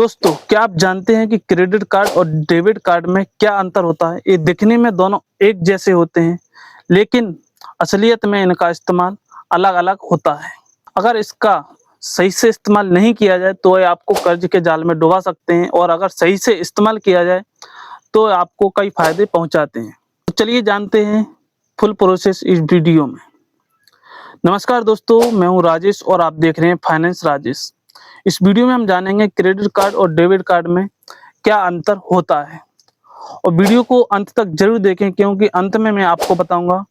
दोस्तों, क्या आप जानते हैं कि क्रेडिट कार्ड और डेबिट कार्ड में क्या अंतर होता है? ये दिखने में दोनों एक जैसे होते हैं, लेकिन असलियत में इनका इस्तेमाल अलग-अलग होता है। अगर इसका सही से इस्तेमाल नहीं किया जाए, तो ये आपको कर्ज के जाल में डुबा सकते हैं और अगर सही से इस्तेमाल किया जाए, तो आपको कई फायदे पहुँचाते हैं। तो चलिए जानते हैं फुल प्रोसेस इस वीडियो में। नमस्कार दोस्तों, मैं हूँ राजेश और आप देख रहे हैं फाइनेंस राजेश। इस वीडियो में हम जानेंगे क्रेडिट कार्ड और डेबिट कार्ड में क्या अंतर होता है और वीडियो को अंत तक जरूर देखें, क्योंकि अंत में मैं आपको बताऊंगा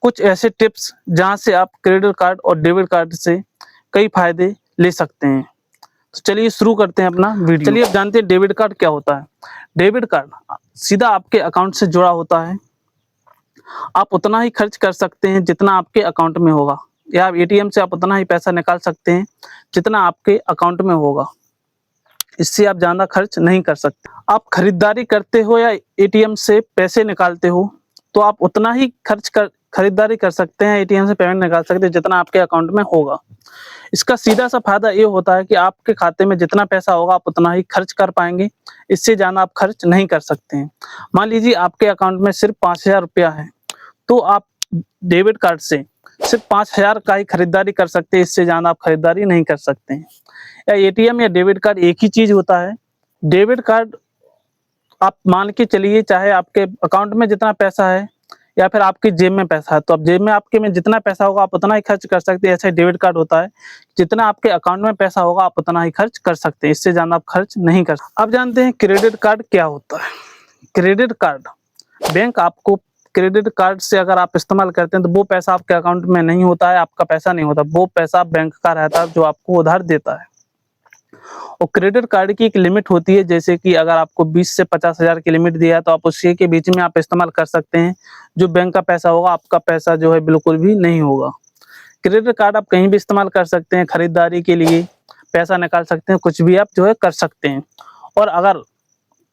कुछ ऐसे टिप्स जहां से आप क्रेडिट कार्ड और डेबिट कार्ड से कई फायदे ले सकते हैं। तो चलिए शुरू करते हैं अपना वीडियो। चलिए अब जानते हैं डेबिट कार्ड क्या होता है। डेबिट कार्ड सीधा आपके अकाउंट से जुड़ा होता है। आप उतना ही खर्च कर सकते हैं जितना आपके अकाउंट में होगा, या एटीएम से आप उतना ही पैसा निकाल सकते हैं जितना आपके अकाउंट में होगा। इससे आप ज़्यादा खर्च नहीं कर सकते। आप खरीदारी करते हो या एटीएम से पैसे निकालते हो, तो आप उतना ही खरीदारी कर सकते हैं, एटीएम से पेमेंट निकाल सकते हैं जितना आपके अकाउंट में होगा। इसका सीधा सा फायदा ये होता है कि आपके खाते में जितना पैसा होगा आप उतना ही खर्च कर पाएंगे, इससे ज़्यादा आप खर्च नहीं कर सकते हैं। मान लीजिए आपके अकाउंट में सिर्फ 5,000 रुपया है, तो आप डेबिट कार्ड से सिर्फ 5,000 का ही खरीदारी कर सकते हैं, इससे ज़्यादा आप खरीदारी नहीं कर सकते हैं। या एटीएम या डेबिट कार्ड एक ही चीज़ होता है। डेबिट कार्ड आप मान के चलिए, चाहे आपके अकाउंट में जितना पैसा है या फिर आपकी जेब में पैसा है, तो आप जेब में आपके में जितना पैसा होगा आप उतना ही खर्च कर सकते हैं। ऐसे डेबिट कार्ड होता है, जितना आपके अकाउंट में पैसा होगा आप उतना ही खर्च कर सकते हैं, इससे ज़्यादा आप खर्च नहीं कर सकते। अब जानते हैं क्रेडिट कार्ड क्या होता है। क्रेडिट कार्ड, बैंक आपको क्रेडिट कार्ड से अगर आप इस्तेमाल करते हैं तो वो पैसा आपके अकाउंट में नहीं होता है, आपका पैसा नहीं होता, वो पैसा बैंक का रहता है जो आपको उधार देता है। और क्रेडिट कार्ड की एक लिमिट होती है, जैसे कि अगर आपको 20 से 50,000 की लिमिट दिया है तो आप उसी के बीच में आप इस्तेमाल कर सकते हैं। जो बैंक का पैसा होगा, आपका पैसा जो है बिल्कुल भी नहीं होगा। क्रेडिट कार्ड आप कहीं भी इस्तेमाल कर सकते हैं, खरीदारी के लिए पैसा निकाल सकते हैं, कुछ भी आप जो है कर सकते हैं। और अगर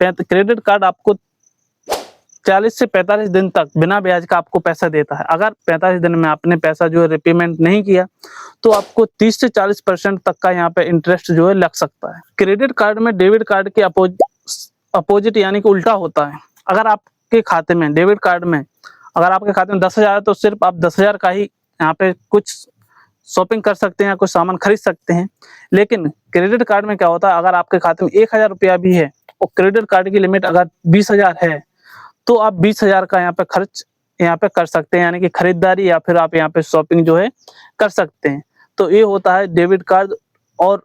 क्रेडिट कार्ड आपको 40 से 45 दिन तक बिना ब्याज का आपको पैसा देता है। अगर 45 दिन में आपने पैसा जो है रिपेमेंट नहीं किया, तो आपको 30 से 40% तक का यहाँ पे इंटरेस्ट जो है लग सकता है। क्रेडिट कार्ड में डेबिट कार्ड के अपोजिट यानी कि उल्टा होता है। अगर आपके खाते में डेबिट कार्ड में अगर आपके खाते में 10,000 है, तो सिर्फ आप 10,000 का ही यहाँ पे कुछ शॉपिंग कर सकते हैं या कुछ सामान खरीद सकते हैं। लेकिन क्रेडिट कार्ड में क्या होता है, अगर आपके खाते में 1,000 रुपया भी है और क्रेडिट कार्ड की लिमिट अगर 20,000 है, तो आप 20,000 का यहाँ पे खर्च यहाँ पे कर सकते हैं, यानी कि खरीदारी या फिर आप यहाँ पे शॉपिंग जो है कर सकते हैं। तो ये होता है डेबिट कार्ड और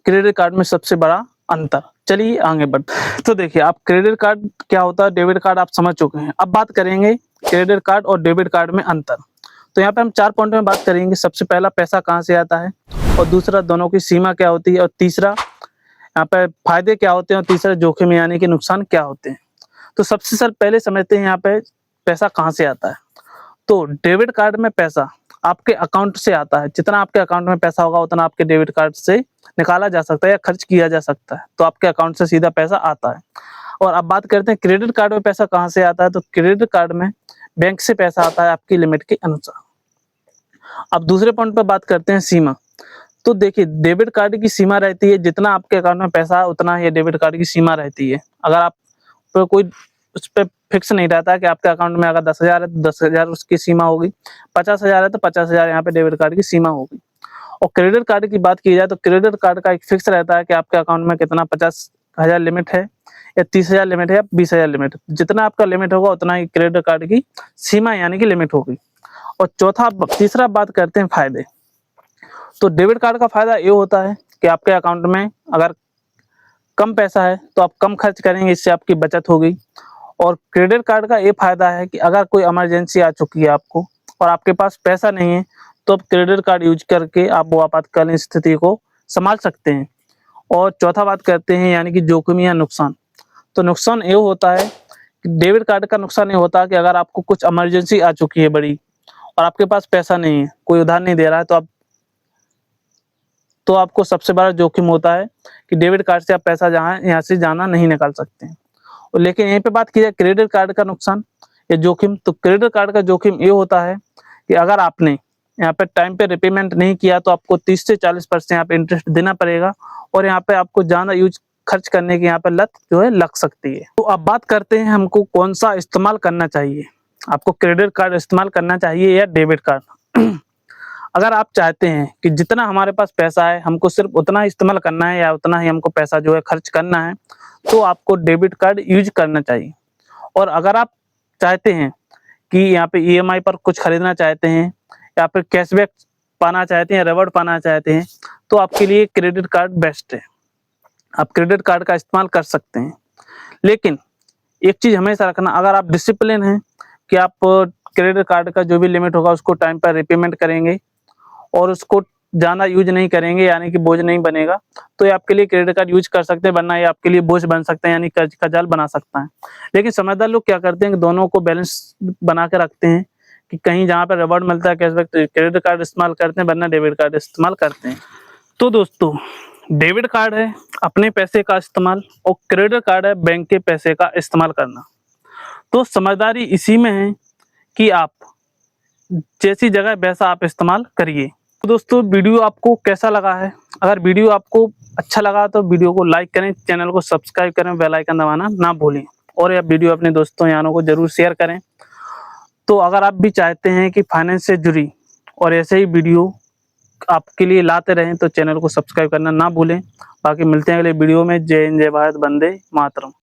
क्रेडिट कार्ड में सबसे बड़ा अंतर। चलिए आगे बढ़ते। तो देखिए, आप क्रेडिट कार्ड क्या होता है, डेबिट कार्ड आप समझ चुके हैं। अब बात करेंगे क्रेडिट कार्ड और डेबिट कार्ड में अंतर। तो यहाँ पे हम 4 पॉइंट में बात करेंगे। सबसे पहला, पैसा कहाँ से आता है, और दूसरा, दोनों की सीमा क्या होती है, और तीसरा, यहाँ पे फायदे क्या होते हैं, और तीसरा, जोखिम यानी कि नुकसान क्या होते हैं। तो सबसे पहले समझते हैं यहाँ पे पैसा कहाँ से आता है। तो डेबिट कार्ड में पैसा आपके अकाउंट से आता है। जितना आपके अकाउंट में पैसा होगा उतना आपके डेबिट कार्ड से निकाला जा सकता है या खर्च किया जा सकता है, तो आपके अकाउंट से सीधा पैसा आता है। और अब बात करते हैं क्रेडिट कार्ड में पैसा कहाँ से आता है। तो क्रेडिट कार्ड में बैंक से पैसा आता है आपकी लिमिट के अनुसार। अब दूसरे पॉइंट पर बात करते हैं सीमा। तो देखिए, डेबिट कार्ड की सीमा रहती है, जितना आपके अकाउंट में पैसा है उतना ही डेबिट कार्ड की सीमा रहती है। अगर आप तो कोई उस पे फिक्स नहीं रहता है कि आपके अकाउंट में अगर 10,000 है तो 10,000 उसकी सीमा होगी, 50,000 है तो 50,000 यहाँ पे डेबिट कार्ड की सीमा होगी। और क्रेडिट कार्ड की बात की जाए तो क्रेडिट कार्ड का एक फिक्स रहता है कि आपके अकाउंट में कितना 50,000 लिमिट है या 30,000 लिमिट है या 20,000 लिमिट है। जितना आपका लिमिट होगा उतना ही क्रेडिट कार्ड की सीमा यानी कि लिमिट होगी। और तीसरा बात करते हैं फायदे। तो डेबिट कार्ड का फायदा ये होता है कि आपके अकाउंट में अगर कम पैसा है तो आप कम खर्च करेंगे, इससे आपकी बचत होगी। और क्रेडिट कार्ड का ये फायदा है कि अगर कोई इमरजेंसी आ चुकी है आपको और आपके पास पैसा नहीं है, तो आप क्रेडिट कार्ड यूज करके आप वो आपातकालीन स्थिति को संभाल सकते हैं। और चौथा बात करते हैं यानी कि जोखिम या नुकसान। तो नुकसान ये होता है कि डेबिट कार्ड का नुकसान ये होता है कि अगर आपको कुछ इमरजेंसी आ चुकी है बड़ी और आपके पास पैसा नहीं है, कोई उधार नहीं दे रहा है, तो आपको सबसे बड़ा जोखिम होता है कि डेबिट कार्ड से आप पैसा यहाँ से जाना नहीं निकाल सकते हैं। और लेकिन यहीं पे बात की जाए क्रेडिट कार्ड का नुकसान या जोखिम, तो क्रेडिट कार्ड का जोखिम ये होता है कि अगर आपने यहाँ पे टाइम पे रिपेमेंट नहीं किया तो आपको 30 से 40% यहाँ पे इंटरेस्ट देना पड़ेगा, और यहाँ पे आपको ज़्यादा यूज खर्च करने की यहाँ पर लत जो है लग सकती है। तो अब बात करते हैं हमको कौन सा इस्तेमाल करना चाहिए। आपको क्रेडिट कार्ड इस्तेमाल करना चाहिए या डेबिट कार्ड। अगर आप चाहते हैं कि जितना हमारे पास पैसा है हमको सिर्फ उतना ही इस्तेमाल करना है या उतना ही हमको पैसा जो है खर्च करना है, तो आपको डेबिट कार्ड यूज करना चाहिए। और अगर आप चाहते हैं कि यहाँ पे ईएमआई पर कुछ खरीदना चाहते हैं या फिर कैशबैक पाना चाहते हैं, रिवॉर्ड पाना चाहते हैं, तो आपके लिए क्रेडिट कार्ड बेस्ट है। आप क्रेडिट कार्ड का इस्तेमाल कर सकते हैं। लेकिन एक चीज़ हमेशा रखना, अगर आप डिसिप्लिन हैं कि आप क्रेडिट कार्ड का जो भी लिमिट होगा उसको टाइम पर रिपेमेंट करेंगे और उसको ज़्यादा यूज नहीं करेंगे, यानी कि बोझ नहीं बनेगा, तो ये आपके लिए क्रेडिट कार्ड यूज कर सकते हैं, वरना ये आपके लिए बोझ बन सकते हैं, यानी कर्ज का जाल बना सकता है। लेकिन समझदार लोग क्या करते हैं कि दोनों को बैलेंस बना के रखते हैं कि कहीं जहाँ पे रिवॉर्ड मिलता है कैशबैक, तो क्रेडिट कार्ड इस्तेमाल करते हैं, वरना डेबिट कार्ड इस्तेमाल करते हैं। तो दोस्तों, डेबिट कार्ड है अपने पैसे का इस्तेमाल और क्रेडिट कार्ड है बैंक के पैसे का इस्तेमाल करना। तो समझदारी इसी में है कि आप जैसी जगह वैसा आप इस्तेमाल करिए। तो दोस्तों, वीडियो आपको कैसा लगा है? अगर वीडियो आपको अच्छा लगा तो वीडियो को लाइक करें, चैनल को सब्सक्राइब करें, बेल आइकन दबाना ना भूलें और यह वीडियो अपने दोस्तों यारों को जरूर शेयर करें। तो अगर आप भी चाहते हैं कि फाइनेंस से जुड़ी और ऐसे ही वीडियो आपके लिए लाते रहें तो चैनल को सब्सक्राइब करना ना भूलें। बाकी मिलते हैं अगले वीडियो में। जय हिंद, जय भारत, वंदे मातरम।